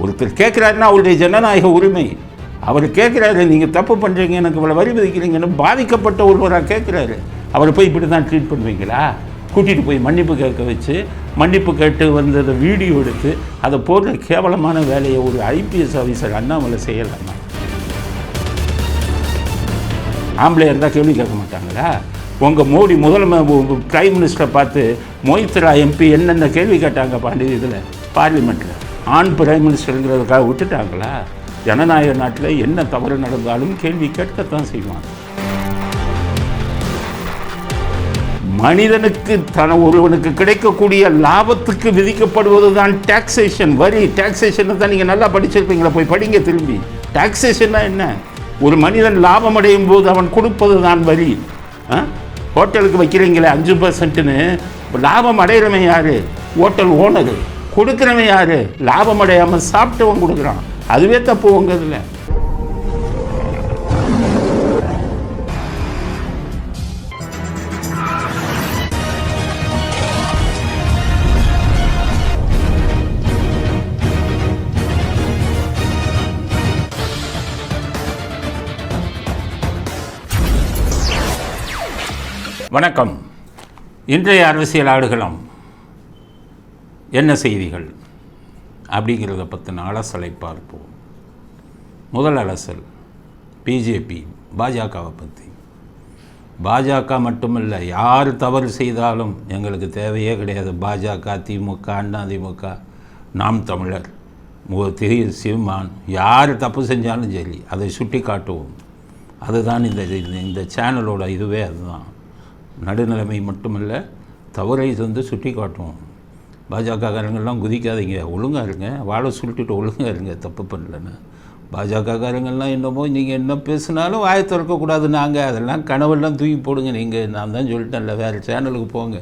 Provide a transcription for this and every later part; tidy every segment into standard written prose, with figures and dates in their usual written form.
ஒருத்தர் கேட்குறாருன்னா அவருடைய ஜனநாயக உரிமை. அவர் கேட்குறாரு, நீங்கள் தப்பு பண்ணுறீங்க, எனக்கு இவ்வளோ வரி விதிக்கிறீங்கன்னு பாதிக்கப்பட்ட ஒருவராக கேட்குறாரு. அவரை போய் இப்படி தான் ட்ரீட் பண்ணுவீங்களா? கூட்டிகிட்டு போய் மன்னிப்பு கேட்க வச்சு, மன்னிப்பு கேட்டு வந்ததை வீடியோ எடுத்து அதை போடுற கேவலமான வேலையை ஒரு ஐபிஎஸ் ஆஃபீஸர் அண்ணாமலை செய்யலாமா? ஆம்பளை இருந்தால் கேள்வி கேட்க மாட்டாங்களா? உங்கள் மோடி பிரைம் மினிஸ்டரை பார்த்து மொய்த்ரா எம்பி என்னென்ன கேள்வி கேட்டாங்க இதில் பார்லிமெண்ட்டில்? ஆண் பிரைம் மினிஸ்டருங்கிறதுக்காக விட்டுட்டாங்களா? ஜனநாயக நாட்டில் என்ன தவறு நடந்தாலும் கேள்வி கேட்கத்தான் செய்வாங்க. மனிதனுக்கு ஒருவனுக்கு கிடைக்கக்கூடிய லாபத்துக்கு விதிக்கப்படுவது தான் டாக்ஸேஷன், வரி. டாக்ஸேஷனை தான் நீங்கள் நல்லா படிச்சிருப்பீங்களா? போய் படிங்க திரும்பி. டாக்ஸேஷன்னா என்ன? ஒரு மனிதன் லாபம் அடையும் போது அவன் கொடுப்பது தான் வரி. ஹோட்டலுக்கு வைக்கிறீங்களே 5%ன்னு, லாபம் அடைகிறவன் யார்? Hotel owner. கொடுக்குறவன் யார்? லாபம் அடையாமல் சாப்பிட்டவன் கொடுக்குறான். அதுவே தப்பு உங்க இதில். வணக்கம். இன்றைய அரசியல் ஆடுகளம் என்ன செய்திகள் அப்படிங்கிறத பற்றின அலசலை பார்ப்போம். முதல் அலசல் பிஜேபி, பாஜகவை பற்றி. பாஜக மட்டுமல்ல, யார் தவறு செய்தாலும் எங்களுக்கு தேவையே கிடையாது. பாஜக, திமுக, அதிமுக, நாம் தமிழர், சீமான், யார் தப்பு செஞ்சாலும் சரி அதை சுட்டி காட்டுவோம். அதுதான் இந்த சேனலோட இதுவே. அதுதான் நடுநிலைமை மட்டுமல்ல, தவறை சுட்டி காட்டுவோம். பாஜகக்காரங்கள்லாம் குதிக்காதீங்க, ஒழுங்காக இருங்க, வாழை சுருட்டிட்டு ஒழுங்காக இருங்க, தப்பு பண்ணலன்னு. பாஜகக்காரங்கள்லாம் என்னமோ நீங்கள் என்ன பேசுனாலும் வாயை திறக்கக்கூடாது. நாங்கள் அதெல்லாம் கனவெல்லாம் தூக்கி போடுங்க. நீங்கள், நான் தான் சொல்லிட்டேன்ல, வேறு சேனலுக்கு போங்க,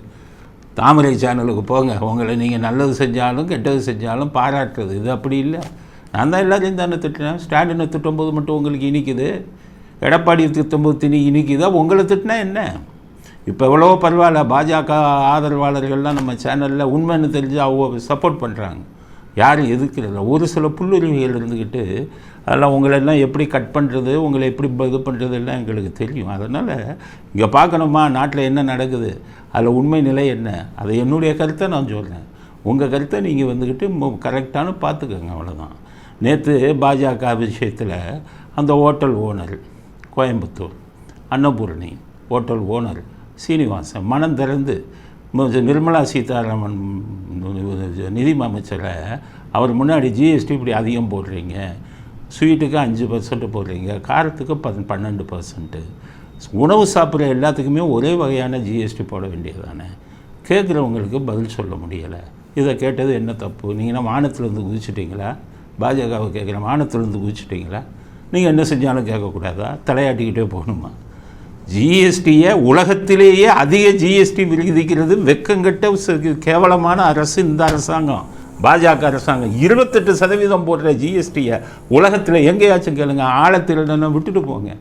தாமரை சேனலுக்கு போங்க. உங்களை நீங்கள் நல்லது செஞ்சாலும் கெட்டது செஞ்சாலும் பாராட்டுறது. இது அப்படி இல்லை. நான் தான் எல்லாத்தையும் தானே திட்டினேன். ஸ்டாலினை திட்டும்போது மட்டும் உங்களுக்கு இனிக்குது, எடப்பாடி திட்டும்போது இனிக்குதா? உங்களை திட்டினா என்ன? இப்போ எவ்வளவோ பரவாயில்ல, பாஜக ஆதரவாளர்கள்லாம் நம்ம சேனலில் உண்மைன்னு தெரிஞ்சு அவங்க சப்போர்ட் பண்ணுறாங்க, யாரும் எதிர்க்கிறதில்ல. ஒரு சில புல்லுரிமைகள் இருந்துக்கிட்டு அதெல்லாம் உங்களெல்லாம் எப்படி கட் பண்ணுறது, உங்களை எப்படி இது பண்ணுறதுலாம் எங்களுக்கு தெரியும். அதனால் இங்கே பார்க்கணுமா நாட்டில் என்ன நடக்குது, அதில் உண்மை நிலை என்ன, அதை என்னுடைய கருத்தை நான் சொல்கிறேன். உங்கள் கருத்தை நீங்கள் கரெக்டானு பார்த்துக்கோங்க, அவ்வளோதான். நேற்று பாஜக விஷயத்தில் அந்த hotel owner, Coimbatore Annapoorani hotel owner Srinivasan மனம் திறந்து நிர்மலா சீதாராமன் நிதி அமைச்சரை அவர் முன்னாடி ஜிஎஸ்டி இப்படி அதிகம் போடுறீங்க, ஸ்வீட்டுக்கு 5% போடுறீங்க, காரத்துக்கு 12%, உணவு சாப்பிட்ற எல்லாத்துக்குமே ஒரே வகையான ஜிஎஸ்டி போட வேண்டியது தானே? கேட்குறவங்களுக்கு பதில் சொல்ல முடியலை. இதை கேட்டது என்ன தப்பு? நீங்கள் வானத்திலேருந்து குதிச்சிட்டிங்களா? பாஜகவை கேட்குற வானத்திலேருந்து குதிச்சிட்டிங்களா? நீங்கள் என்ன செஞ்சாலும் கேட்கக்கூடாதா? தலையாட்டிக்கிட்டே போகணுமா? ஜிஎஸ்டியை உலகத்திலேயே அதிக ஜிஎஸ்டி விதிக்கிறது வெக்கங்கட்ட கேவலமான அரசு இந்த அரசாங்கம், பாஜக அரசாங்கம். 28% போடுற ஜிஎஸ்டியை உலகத்தில் எங்கேயாச்சும் கேளுங்க. ஆழத்தில் விட்டுட்டு போங்க.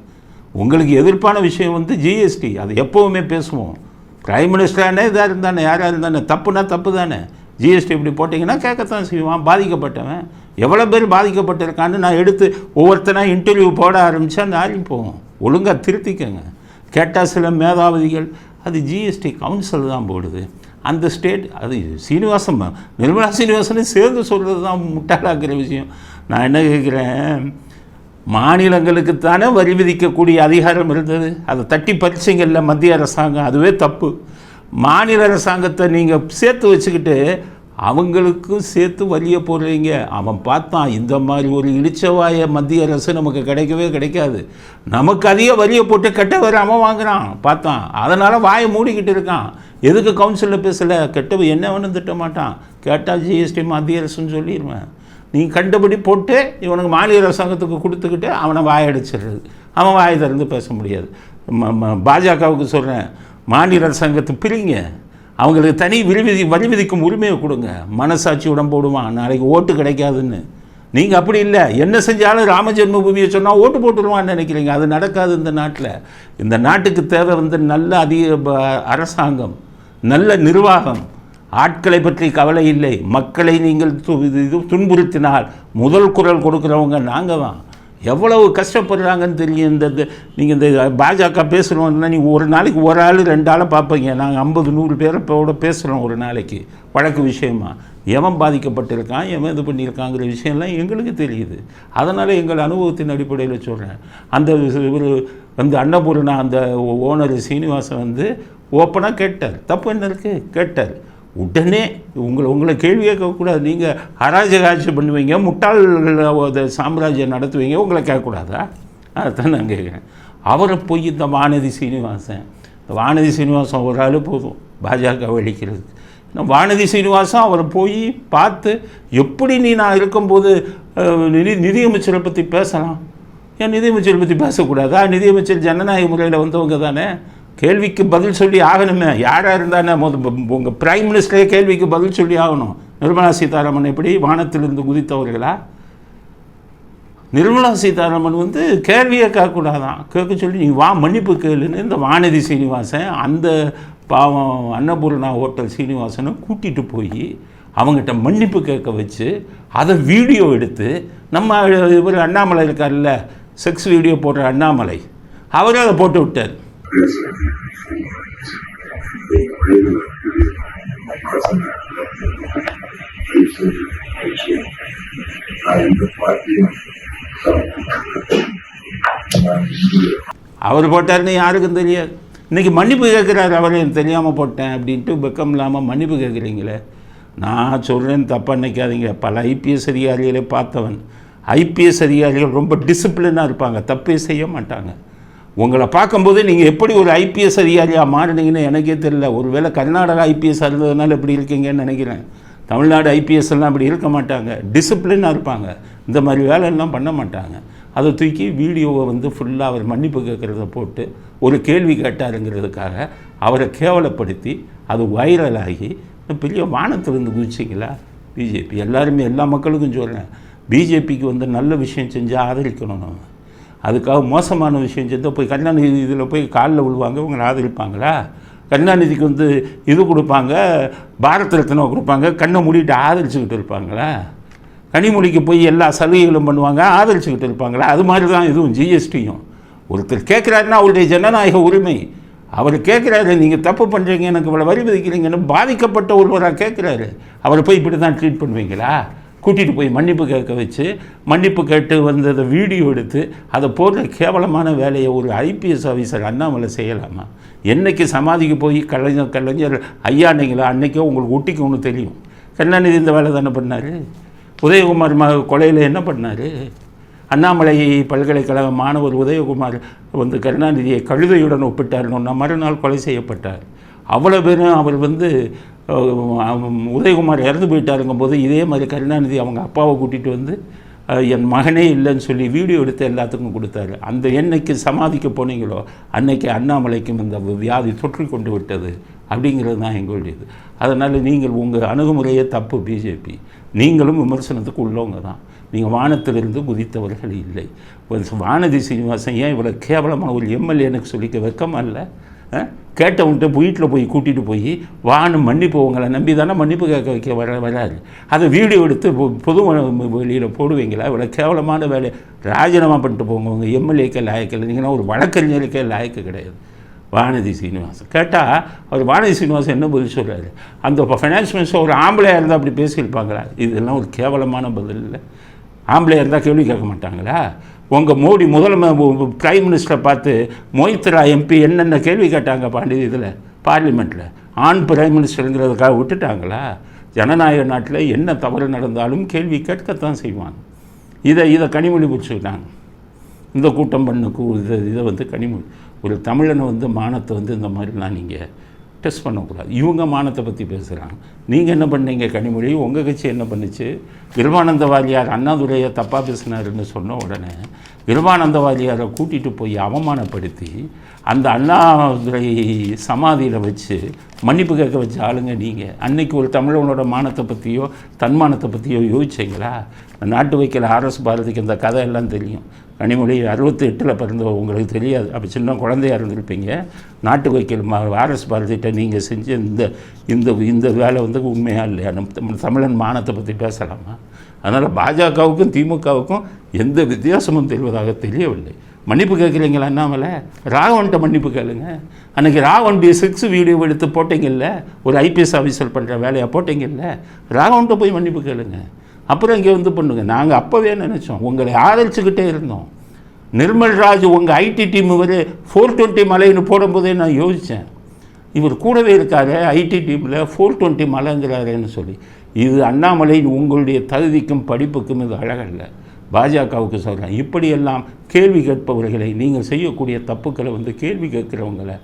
உங்களுக்கு எதிர்ப்பான விஷயம் ஜிஎஸ்டி, அது எப்போவுமே பேசுவோம். பிரைம் மினிஸ்டரானே இதாக இருந்தானே, யாராக இருந்தானே, தப்புனா தப்பு தானே. ஜிஎஸ்டி இப்படி போட்டிங்கன்னா கேட்கத்தான் செய்வான். பாதிக்கப்பட்டவன் எவ்வளோ பேர் பாதிக்கப்பட்டிருக்கான்னு நான் எடுத்து ஒவ்வொருத்தனா இன்டர்வியூ போட ஆரம்பித்தா நாரி போவோம். ஒழுங்காக திருத்திக்கங்க. கேட்டால் சில மேதாவதிகள் அது ஜிஎஸ்டி கவுன்சில் தான் போடுது, அந்த ஸ்டேட், அது நிர்மலா சீனிவாசனை சேர்ந்து சொல்கிறது தான் முட்டாளாக்குற விஷயம். நான் என்ன கேட்குறேன், மாநிலங்களுக்குத்தானே வரி விதிக்கக்கூடிய அதிகாரம் இருந்தது, அதை தட்டி பறிச்சிங்கல்ல மத்திய அரசாங்கம், அதுவே தப்பு. மாநில அரசாங்கத்தை நீங்கள் சேர்த்து வச்சுக்கிட்டு அவங்களுக்கும் சேர்த்து வரியை போடுறீங்க. அவன் பார்த்தான், இந்த மாதிரி ஒரு இழிச்சவாய மத்திய அரசு நமக்கு கிடைக்கவே கிடைக்காது, நமக்கு அதிக வரியை போட்டு கெட்ட வராமல் வாங்குறான் பார்த்தான். அதனால் வாயை மூடிக்கிட்டு இருக்கான். எதுக்கு கவுன்சிலில் பேசலை? கெட்ட என்ன வேணும் திட்ட மாட்டான். கேட்டால் ஜிஎஸ்டி மத்திய அரசுன்னு சொல்லிடுவேன். நீ கண்டபடி போட்டு இவனுக்கு மாநில அரசாங்கத்துக்கு கொடுத்துக்கிட்டு அவனை வாயடிச்சிடுறது. அவன் வாயை திறந்து பேச முடியாது. பாஜகவுக்கு சொல்கிறேன், மாநில அரசாங்கத்தை பிரிங்க, அவங்களுக்கு தனி வரி விதிக்கும் உரிமையை கொடுங்க. மனசாட்சியுடன் போடுவான், நாளைக்கு ஓட்டு கிடைக்காதுன்னு. நீங்கள் அப்படி இல்லை, என்ன செஞ்சாலும் ராம ஜென்மபூமியை சொன்னால் ஓட்டு போட்டுருவான்னு நினைக்கிறீங்க. அது நடக்காது இந்த நாட்டில். இந்த நாட்டுக்கு தேவை நல்ல அதிக அரசாங்கம், நல்ல நிர்வாகம், ஆட்களை பற்றி கவலை இல்லை. மக்களை நீங்கள் துன்புறுத்தினால் முதல் குரல் கொடுக்குறவங்க நாங்கள் தான். எவ்வளவு கஷ்டப்படுறாங்கன்னு தெரியும். நீங்கள் இந்த பாஜக பேசுகிறோம்னா நீங்கள் ஒரு நாளைக்கு ஒரு ஆள் 2 ஆளை பார்ப்பீங்க. நாங்கள் 50-100 பேரோட பேசுகிறோம் ஒரு நாளைக்கு வழக்கு விஷயமா. எவன் பாதிக்கப்பட்டிருக்கான், எவன் இது பண்ணியிருக்காங்கிற விஷயம்லாம் எங்களுக்கு தெரியுது. அதனால் எங்கள் அனுபவத்தின் அடிப்படையில் சொல்கிறேன். அந்த ஒரு வந்து அன்னபூர்ணா அந்த ஓனர் சீனிவாசன் வந்து ஓப்பனாக கேட்டார். தப்பு என்ன இருக்குது கேட்டார். உடனே உங்களை கேள்வி கேட்கக்கூடாது. நீங்கள் அராஜக ஆட்சி பண்ணுவீங்க, முட்டாள்களை சாம்ராஜ்யம் நடத்துவீங்க, உங்களை கேட்கக்கூடாதா? அதுதான் நான் கேட்குறேன். அவரை போய் இந்த வானதி சீனிவாசன் ஒரு ஆள் போதும் பாஜக அழிக்கிறது. வானதி சீனிவாசன் அவரை போய் பார்த்து எப்படி நான் இருக்கும்போது நிதியமைச்சரை பற்றி பேசலாம், ஏன் நிதியமைச்சரை பற்றி பேசக்கூடாதா? நிதியமைச்சர் ஜனநாயக முறையில் வந்தவங்க தானே, கேள்விக்கு பதில் சொல்லி ஆகணுமே. யாராக இருந்தானே உங்கள் பிரைம் மினிஸ்டரே கேள்விக்கு பதில் சொல்லி ஆகணும். நிர்மலா சீதாராமன் எப்படி வானத்திலிருந்து குதித்தவர்களா? நிர்மலா சீதாராமன் வந்து கேள்வியை கேட்கக்கூடாதான், கேட்க சொல்லி நீ வா மன்னிப்பு கேளுன்னு இந்த வானதி சீனிவாசன் அந்த பாவம் அன்னபூர்ணா ஹோட்டல் சீனிவாசனை கூட்டிகிட்டு போய் அவங்ககிட்ட மன்னிப்பு கேட்க வச்சு அதை வீடியோ எடுத்து நம்ம இவர் அண்ணாமலை இருக்கார்ல, செக்ஸ் வீடியோ போடுற அண்ணாமலை, அவரே அதை போட்டு விட்டார். அவர் போட்டார்னு யாருக்கும் தெரியாது. இன்றைக்கி மன்னிப்பு கேட்குறாரு, அவரே தெரியாமல் போட்டேன் அப்படின்ட்டு வெக்கம் இல்லாமல் மன்னிப்பு கேட்குறீங்களே. நான் சொல்கிறேன்னு தப்பாக நினைக்காதீங்க. பல ஐபிஎஸ் அதிகாரிகளை பார்த்தவன். ஐபிஎஸ் அதிகாரிகள் ரொம்ப டிசிப்ளினாக இருப்பாங்க, தப்பே செய்ய மாட்டாங்க. உங்களை பார்க்கும்போது நீங்கள் எப்படி ஒரு ஐபிஎஸ் அதிகாரியாக மாறினீங்கன்னு எனக்கே தெரியல. ஒருவேளை கர்நாடகா ஐபிஎஸ்ஸாக இருந்ததுனால எப்படி இருக்கீங்கன்னு நினைக்கிறேன். தமிழ்நாடு ஐபிஎஸ் எல்லாம் அப்படி இருக்க மாட்டாங்க, டிசிப்ளினாக இருப்பாங்க, இந்த மாதிரி வேலையெல்லாம் பண்ண மாட்டாங்க. அதை தூக்கி வீடியோவை வந்து ஃபுல்லாக அவர் மன்னிப்பு கேட்குறத போட்டு ஒரு கேள்வி கேட்டாருங்கிறதுக்காக அவரை கேவலப்படுத்தி அது வைரலாகி பெரிய வானத்திலிருந்து குதிச்சிங்களா பிஜேபி. எல்லாருமே எல்லா மக்களுக்கும் சொல்கிறேன், பிஜேபிக்கு வந்து நல்ல விஷயம் செஞ்சால் ஆதரிக்கணும். நம்ம அதுக்காக மோசமான விஷயம் செஞ்சால் போய் கருணாநிதி இதில் போய் காலில் விழுவாங்க, இவங்களை ஆதரிப்பாங்களா? கருணாநிதிக்கு வந்து இது கொடுப்பாங்க, பாரத் ரத்னா கொடுப்பாங்க, கண்ணை மூடிட்டு ஆதரிச்சுக்கிட்டு இருப்பாங்களா? கனிமொழிக்கு போய் எல்லா சலுகைகளும் பண்ணுவாங்க, ஆதரிச்சுக்கிட்டு இருப்பாங்களா? அது மாதிரி தான் இதுவும் ஜிஎஸ்டியும். ஒருத்தர் கேட்குறாருன்னா அவருடைய ஜனநாயக உரிமை. அவர் கேட்குறாரு, நீங்கள் தப்பு பண்ணுறீங்க, எனக்கு இவ்வளோ வரி விதிக்கிறீங்கன்னு பாதிக்கப்பட்ட ஒருவராக கேட்குறாரு. அவரை போய் இப்படி தான் ட்ரீட் பண்ணுவீங்களா? கூட்டிகிட்டு போய் மன்னிப்பு கேட்க வச்சு மன்னிப்பு கேட்டு வந்ததை வீடியோ எடுத்து அதை போடுற கேவலமான வேலையை ஒரு ஐபிஎஸ் ஆஃபீஸர் அண்ணாமலை செய்யலாமா? என்றைக்கு சமாதிக்கு போய் கலைஞர் ஐயா நீங்களா அன்றைக்கே உங்களுக்கு ஒட்டிக்கு ஒன்று தெரியும். கருணாநிதி இந்த வேலை தானே பண்ணார். உதயகுமார் கொலையில் என்ன பண்ணார்? அண்ணாமலை பல்கலைக்கழக மாணவர் உதயகுமார் வந்து கருணாநிதியை கழுதையுடன் ஒப்பிட்டார்னு மறுநாள் கொலை செய்யப்பட்டார். அவ்வளோ பேரும் அவர் வந்து உதயகுமார் இறந்து போயிட்டாருங்கும் போது இதே மாதிரி கருணாநிதி அவங்க அப்பாவை கூட்டிகிட்டு வந்து என் மகனே இல்லைன்னு சொல்லி வீடியோ எடுத்து எல்லாத்துக்கும் கொடுத்தாரு. அந்த என்னைக்கு சமாதிக்க போனீங்களோ அன்னைக்கு அண்ணாமலைக்கும் இந்த வியாதி தொற்று கொண்டு விட்டது அப்படிங்கிறது தான் எங்களுடையது. அதனால் நீங்கள் உங்கள் அணுகுமுறையே தப்பு. பிஜேபி நீங்களும் விமர்சனத்துக்கு உள்ளவங்க தான். நீங்கள் வானத்திலிருந்து குதித்தவர்கள் இல்லை. வானதி சீனிவாசன் ஏன் இவ்வளோ கேவலமாக ஒரு எம்எல்ஏ எனக்கு சொல்லிக்க வெக்கமாக இல்லை? கேட்டவன்ட்டு வீட்டில் போய் கூட்டிகிட்டு போய் வான்னு மன்னிப்பு உங்களை நம்பி தானே மன்னிப்பு கேட்க வைக்க வராது. அதை வீடியோ எடுத்து பொது வெளியில் போடுவீங்களா? இவ்வளோ கேவலமான வேலை ராஜினாமா பண்ணிட்டு போங்க. உங்கள் எம்எல்ஏக்கே லாயக்கில்லை. நீங்கன்னா ஒரு வழக்கறிஞருக்கே லாயக்கு கிடையாது. வானதி சீனிவாசன் கேட்டால் அவர் வானதி சீனிவாசன் என்ன பதில் சொல்கிறாரு? அந்த ஃபைனான்ஸ் மினிஸ்டர் ஒரு ஆம்பளையாக இருந்தால் அப்படி பேசியிருப்பாங்களா? இதெல்லாம் ஒரு கேவலமான பதில் இல்லை. ஆம்பளையாக இருந்தால் கேள்வி கேட்க மாட்டாங்களா? உங்கள் மோடி பிரைம் மினிஸ்டரை பார்த்து மொய்த்ரா எம்பி என்னென்ன கேள்வி கேட்டாங்க இதில் பார்லிமெண்ட்டில்? ஆண் பிரைம் மினிஸ்டருங்கிறதுக்காக விட்டுட்டாங்களா? ஜனநாயக நாட்டில் என்ன தவறு நடந்தாலும் கேள்வி கேட்கத்தான் செய்வாங்க. இதை கனிமொழி பிடிச்சிக்கிட்டாங்க. இந்த கூட்டம் இதை வந்து கனிமொழி ஒரு தமிழனை வந்து மானத்தை வந்து இந்த மாதிரிலாம் நீங்கள் டெஸ்ட் பண்ணக்கூடாது. இவங்க மானத்தை பற்றி பேசுகிறாங்க. நீங்கள் என்ன பண்ணீங்க? கனிமொழி உங்கள் கட்சி என்ன பண்ணுச்சு? விருமானந்த வாரியார் அண்ணாதுரையை தப்பாக பேசினாருன்னு சொன்ன உடனே கிருபானந்தவாதியாரை கூட்டிகிட்டு போய் அவமானப்படுத்தி அந்த அண்ணாதுரை சமாதியில் வச்சு மன்னிப்பு கேட்க வச்ச ஆளுங்க நீங்கள். அன்னைக்கு ஒரு தமிழனோட மானத்தை பற்றியோ தன்மானத்தை பற்றியோ யோசிச்சிங்களா? நாட்டு வைக்கல ஆர்எஸ் பாரதிக்கு இந்த கதை எல்லாம் தெரியும். கனிமொழி 68 பிறந்த உங்களுக்கு தெரியாது, அப்போ சின்ன குழந்தையாக இருந்திருப்பீங்க. நாட்டு வைக்கல் ஆர்எஸ் பாரதிகிட்ட நீங்கள் செஞ்ச இந்த இந்த வேலை வந்து உண்மையாக இல்லையா? நம்ம தமிழன் மானத்தை பற்றி பேசலாமா? அதனால் பாஜகவுக்கும் திமுகவுக்கும் எந்த வித்தியாசமும் தெரிவதாக தெரியவில்லை. மன்னிப்பு கேட்குறீங்களா? அண்ணாமலை ராகவன்கிட்ட மன்னிப்பு கேளுங்க. அன்றைக்கி ராகவனுடைய 6 வீடியோ எடுத்து போட்டிங்கல்ல, ஒரு ஐபிஎஸ் ஆஃபீஸர் பண்ணுற வேலையாக போட்டிங்கல்ல, ராகவன்கிட்ட போய் மன்னிப்பு கேளுங்க. அப்புறம் இங்கே வந்து பண்ணுங்க. நாங்கள் அப்போவே நினச்சோம், உங்களை ஆதரிச்சுக்கிட்டே இருந்தோம். நிர்மல்ராஜ் உங்கள் ஐடி டீம் ஒரு 420 மலைன்னு போடும்போதே நான் யோசித்தேன், இவர் கூடவே இருக்காரு ஐடி டீமில் 420 மலைங்கிறாருன்னு சொல்லி. இது அண்ணாமலை உங்களுடைய தகுதிக்கும் படிப்புக்கும் இது அழகல்ல. பாஜகவுக்கு சொல்கிறேன், இப்படியெல்லாம் கேள்வி கேட்பவர்களை, நீங்கள் செய்யக்கூடிய தப்புக்களை வந்து கேள்வி கேட்குறவங்களை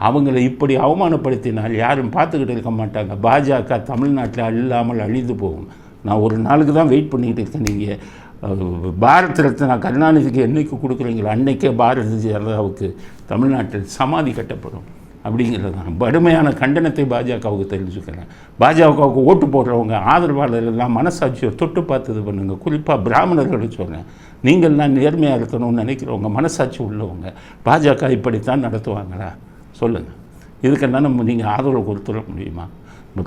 அவங்கள இப்படி அவமானப்படுத்தினால் யாரும் பார்த்துக்கிட்டு இருக்க மாட்டாங்க. பாஜக தமிழ்நாட்டில் இல்லாமல் அழிந்து போகும். நான் ஒரு நாளுக்கு தான் வெயிட் பண்ணிக்கிட்டு இருக்கேன். நீங்கள் பாரத் ரத்னா கருணாநிதிக்கு என்றைக்கு கொடுக்குறீங்களோ அன்றைக்கே பாரதிய ஜனதாவுக்கு தமிழ்நாட்டில் சமாதி கட்டப்படும் அப்படிங்கிறது தான் கடுமையான கண்டனத்தை பாஜகவுக்கு தெரிஞ்சுக்கிறேன். பாஜகவுக்கு ஓட்டு போடுறவங்க ஆதரவாளர்கள்லாம் மனசாட்சியை தொட்டு பார்த்து பண்ணுங்க. குறிப்பாக பிராமணர்களை சொல்கிறேன், நீங்கள்லாம் நேர்மையாக இருக்கணும்னு நினைக்கிறவங்க, மனசாட்சி உள்ளவங்க, பாஜக இப்படித்தான் நடத்துவாங்களா சொல்லுங்கள். இதுக்கெல்லாம் நம்ம நீங்கள் ஆதரவு கொடுத்துட முடியுமா?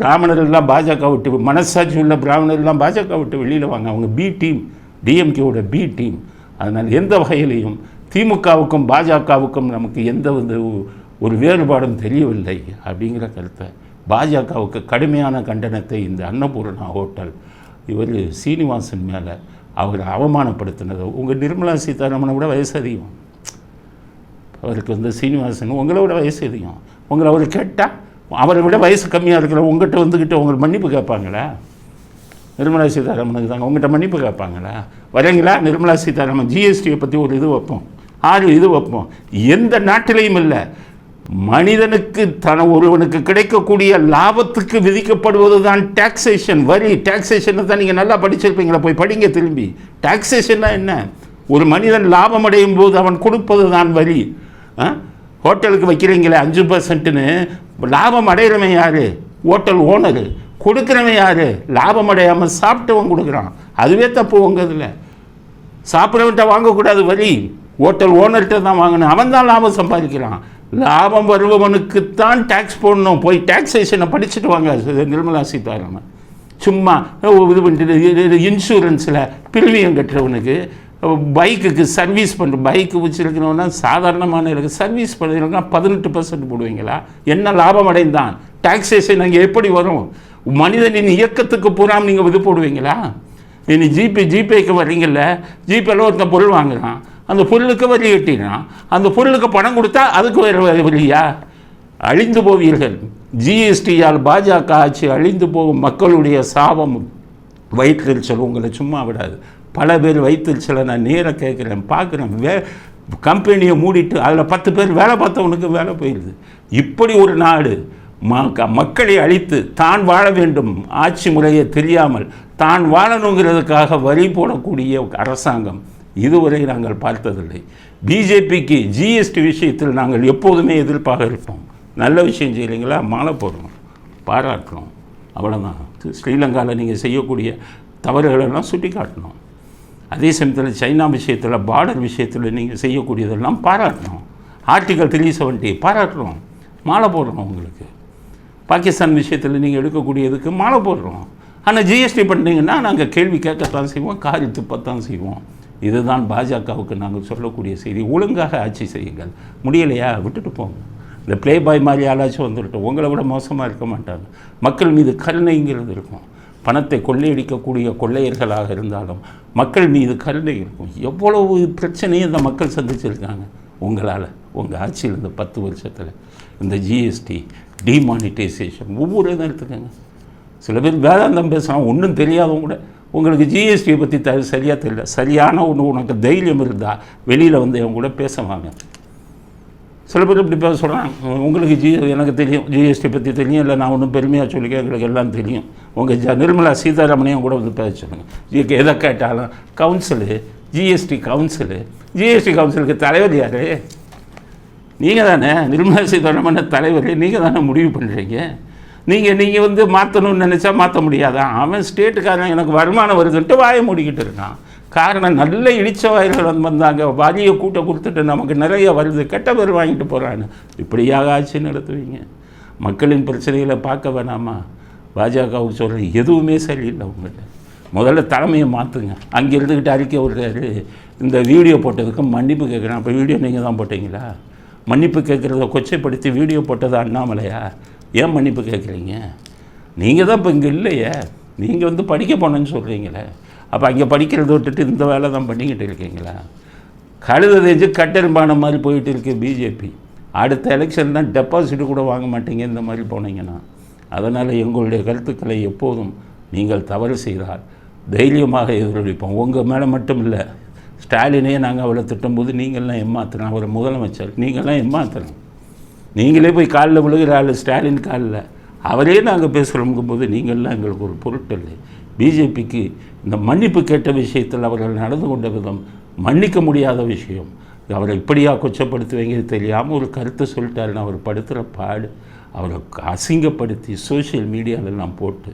பிராமணர்கள்லாம் பாஜக விட்டு, மனசாட்சி உள்ள பிராமணர்கள்லாம் பாஜக விட்டு வெளியில் வாங்க. அவங்க பி டீம், டிஎம்கேவோட பி டீம். அதனால் எந்த வகையிலையும் திமுகவுக்கும் பாஜகவுக்கும் நமக்கு எந்த ஒரு வேறுபாடும் தெரியவில்லை அப்படிங்கிற கருத்தை பாஜகவுக்கு கடுமையான கண்டனத்தை இந்த அன்னபூர்ணா ஹோட்டல் இவர் சீனிவாசன் மேலே அவரை அவமானப்படுத்தினது. உங்கள் நிர்மலா சீதாராமனை விட வயசு அதிகம் அவருக்கு. வந்து சீனிவாசன் உங்களை விட வயசு அதிகம். உங்களை அவர் கேட்டால் அவரை விட வயசு கம்மியாக இருக்கிற உங்கள்கிட்ட வந்துக்கிட்டு உங்களுக்கு மன்னிப்பு கேட்பாங்களா? நிர்மலா சீதாராமனுக்கு தாங்க உங்கள்கிட்ட மன்னிப்பு கேட்பாங்களா? வரீங்களா? நிர்மலா சீதாராமன் ஜிஎஸ்டியை பற்றி ஒரு இது வைப்போம், 6 இது வைப்போம். எந்த நாட்டிலையும் இல்லை. மனிதனுக்கு ஒருவனுக்கு கிடைக்கக்கூடிய லாபத்துக்கு விதிக்கப்படுவது தான் டாக்ஸேஷன், வரி. டாக்ஸேஷனை தான் நீங்கள் நல்லா படிச்சிருப்பீங்களா? போய் படிங்க திரும்பி. டாக்ஸேஷன்னா என்ன? ஒரு மனிதன் லாபம் அடையும் போது அவன் கொடுப்பது தான் வரி. ஹோட்டலுக்கு வைக்கிறீங்களே 5%ன்னு, லாபம் அடைகிறவன் யார்? Hotel owner. கொடுக்குறவன் யார்? லாபம் அடையாமல் சாப்பிட்டவன் கொடுக்குறான். அதுவே தப்பு. உங்கள் இதில் சாப்பிட்றவன்கிட்ட வாங்கக்கூடாது வரி, ஹோட்டல் ஓனர்கிட்ட தான் வாங்கணும். அவன் தான் லாபம் சம்பாதிக்கிறான். லாபம் வருபவனுக்குத்தான் டேக்ஸ் போடணும். போய் டாக்ஸேஷனை படிச்சுட்டு வாங்க நிர்மலா சீதாராமன். சும்மா இது பண்ணிட்டு இன்சூரன்ஸில் பிரிமியம் கட்டுறவனுக்கு, பைக்குக்கு சர்வீஸ் பண்ணுற பைக்கு வச்சுருக்கிறவனா சாதாரணமான இருக்குது, சர்வீஸ் பண்ணுறவங்க 18% போடுவீங்களா? என்ன லாபம் அடைந்தான்? டாக்ஸேஷன் அங்கே எப்படி வரும்? மனிதனின் இயக்கத்துக்கு பூராம் நீங்கள் இது போடுவீங்களா? இனி ஜிபேக்கு வர்றீங்கல்ல, ஜிபேல ஒருத்தன் பொருள் வாங்குறான், அந்த பொருளுக்கு வரி கட்டினான், அந்த பொருளுக்கு பணம் கொடுத்தா அதுக்கு வேறு வரியா? அழிந்து போவீர்கள். ஜிஎஸ்டியால் பாஜக ஆட்சி அழிந்து போகும். மக்களுடைய சாபம் வயிற்றெரிச்சல் உங்களை சும்மா விடாது. பல பேர் வயிற்றெரிச்சலை நான் நேராக கேட்குறேன், பார்க்குறேன். கம்பெனியை மூடிட்டு அதில் 10 பேர் வேலை பார்த்தவனுக்கு வேலை போயிடுது. இப்படி ஒரு நாடு மக்களை அழித்து தான் வாழ வேண்டும், ஆட்சி முறையை தெரியாமல் தான் வாழணுங்கிறதுக்காக வரி போடக்கூடிய அரசாங்கம் இதுவரை நாங்கள் பார்த்ததில்லை. பிஜேபிக்கு ஜிஎஸ்டி விஷயத்தில் நாங்கள் எப்போதுமே எதிர்ப்பாக இருப்போம். நல்ல விஷயம் செய்கிறீங்களா, மாலை போடுறோம், பாராட்டுறோம், அவ்வளோதான். ஸ்ரீலங்காவில் நீங்கள் செய்யக்கூடிய தவறுகளெல்லாம் சுட்டி காட்டணும். அதே சமயத்தில் சைனா விஷயத்தில், பார்டர் விஷயத்தில் நீங்கள் செய்யக்கூடியதெல்லாம் பாராட்டணும். ஆர்டிகல் 370 பாராட்டுறோம், மாலை போடுறோம். உங்களுக்கு பாகிஸ்தான் விஷயத்தில் நீங்கள் எடுக்கக்கூடியதுக்கு மாலை போடுறோம். ஆனால் ஜிஎஸ்டி பண்ணிங்கன்னா நாங்கள் கேள்வி கேட்கத்தான் செய்வோம், காரி துப்பத்தான் செய்வோம். இதுதான் பாஜகவுக்கு நாங்கள் சொல்லக்கூடிய செய்தி. ஒழுங்காக ஆட்சி செய்யுங்கள். முடியலையா விட்டுட்டு போங்க. இந்த ப்ளே பாய் மாதிரி யாராச்சும் வந்துவிட்டோம், உங்களை விட மோசமாக இருக்க மாட்டாங்க. மக்கள் மீது கருணைங்கிறது இருக்கும். பணத்தை கொள்ளையடிக்கக்கூடிய கொள்ளையர்களாக இருந்தாலும் மக்கள் மீது கருணை இருக்கும். எவ்வளவு பிரச்சனையும் இந்த மக்கள் சந்திச்சிருக்காங்க உங்களால், உங்கள் ஆட்சியில் இந்த 10 வருஷத்தில். இந்த ஜிஎஸ்டி, டிமானிட்டைசேஷன், ஒவ்வொரு இதை எடுத்துக்கோங்க. சில பேர் வேதாந்தம் பேசுகிறான், ஒன்றும் தெரியாதவங்க கூட உங்களுக்கு ஜிஎஸ்டியை பற்றி சரியாக தெரியல. சரியான ஒன்று உனக்கு தைரியம் இருந்தால் வெளியில் வந்து அவங்க கூட பேசுவாங்க. சில பேர் இப்படி பேச சொல்கிறாங்க, உங்களுக்கு எனக்கு தெரியும், ஜிஎஸ்டி பற்றி தெரியும், இல்லை நான் ஒன்றும் பெருமையாக சொல்லிக்க, எங்களுக்கு எல்லாம் தெரியும். உங்கள் நிர்மலா சீதாராமனையும் கூட வந்து பேச சொல்லுங்கள். எதை கேட்டாலும் கவுன்சிலு ஜிஎஸ்டி கவுன்சிலுக்கு தலைவர் யார்? நீங்கள் தானே. நிர்மலா சீதாராமன் தலைவர் நீங்கள் தானே முடிவு பண்ணுறீங்க. நீங்கள் வந்து மாற்றணும்னு நினச்சா மாற்ற முடியாதான்? அவன் ஸ்டேட்டுக்காரன் எனக்கு வருமானம் வருதுன்ட்டு வாயை மூடிக்கிட்டு இருக்கான். காரணம் நல்ல இடித்த வாயில்கள் வந்தாங்க, வரியை கூட்ட கொடுத்துட்டு நமக்கு நிறைய வருது, கெட்ட பேர் வாங்கிட்டு போகிறான்னு. இப்படியாக ஆட்சி நடத்துவீங்க? மக்களின் பிரச்சனைகளை பார்க்க வேணாமா? பாஜகவுக்கு சொல்கிற எதுவுமே சரியில்லை. உங்கள்கிட்ட முதல்ல தலைமையை மாற்றுங்க. அங்கே இருந்துக்கிட்டு அறிக்கை விடுறாரு, இந்த வீடியோ போட்டதுக்கு மன்னிப்பு கேட்குறேன். அப்போ வீடியோ நீங்கள் தான் போட்டிங்களா? மன்னிப்பு கேட்குறத கொச்சைப்படுத்தி வீடியோ போட்டது அண்ணாமலையா? ஏன் மன்னிப்பு கேட்குறீங்க? நீங்கள் தான் இப்போ இங்கே இல்லையே, நீங்கள் வந்து படிக்க போனேன்னு சொல்கிறீங்களே. அப்போ அங்கே படிக்கிறத விட்டுட்டு இந்த வேலை தான் பண்ணிக்கிட்டு இருக்கீங்களா? கழுத தேஞ்சு கட்டெரும்பான மாதிரி போயிட்டு இருக்கு பிஜேபி. அடுத்த எலெக்ஷன் தான் டெபாசிட்டு கூட வாங்க மாட்டீங்க இந்த மாதிரி போனீங்கன்னா. அதனால் எங்களுடைய கருத்துக்களை எப்போதும் நீங்கள் தவறு செய்தால் தைரியமாக எதிரொலிப்போம். உங்கள் மேலே மட்டும் இல்லை, ஸ்டாலினே நாங்கள் அவளை திட்டும்போது நீங்கள்லாம் ஏமாத்துறோம். அவர் முதலமைச்சர், நீங்கள்லாம் ஏமாத்துறோம். நீங்களே போய் காலில் விழுகிற ஆள் ஸ்டாலின் காலில், அவரே நாங்கள் பேசுகிறோங்கும் போது நீங்கள்லாம் எங்களுக்கு ஒரு பொருட்டில்லை. பிஜேபிக்கு இந்த மன்னிப்பு கேட்ட விஷயத்தில் அவர்கள் நடந்து கொண்ட விதம் மன்னிக்க முடியாத விஷயம். அவரை இப்படியாக கொச்சப்படுத்துவீங்க தெரியாமல் ஒரு கருத்தை சொல்லிட்டாருன்னு அவர் படுத்துகிற பாடு, அவரை அசிங்கப்படுத்தி சோஷியல் மீடியாவிலலாம் போட்டு